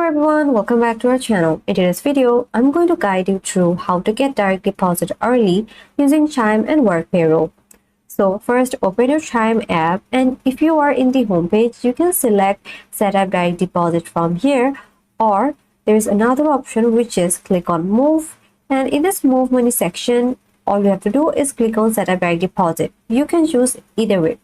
everyone, welcome back to our channel. In today's video, I'm going to guide you through how to get direct deposit early using Chime and Work Payroll. So first, open your Chime app, and if you are in the home page, you can select Set up Direct Deposit from here, or there is another option which is click on Move, and in this Move Money section, all you have to do is click on Set up Direct Deposit. You can choose either way.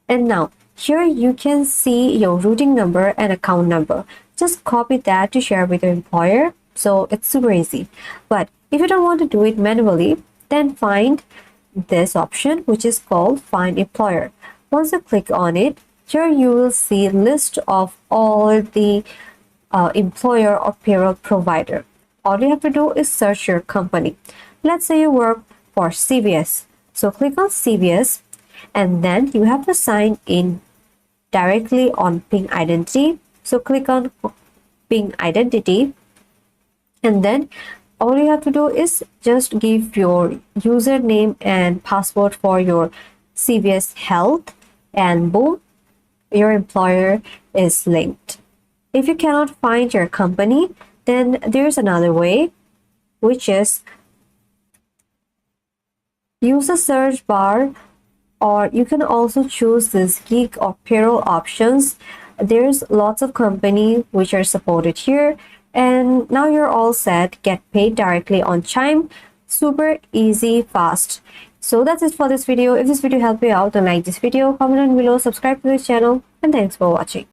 And now here you can see your routing number and account number. Just copy that to share with your employer. So it's super easy. But if you don't want to do it manually, then find this option which is called Find Employer. Once you click on it, here you will see list of all the employer or payroll provider. All you have to do is search your company. Let's say you work for CVS. So click on CVS, and then you have to sign in directly on Ping Identity. So click on Ping Identity, and then all you have to do is just give your username and password for your CVS Health, and boom, your employer is linked. If you cannot find your company, then there's another way, which is use the search bar, or you can also choose this gig or payroll options. There's lots of company which are supported here, and now you're all set. Get paid directly on Chime. Super easy, fast. So that's it for this video. If this video helped you out, then like this video, comment down below, subscribe to this channel, and thanks for watching.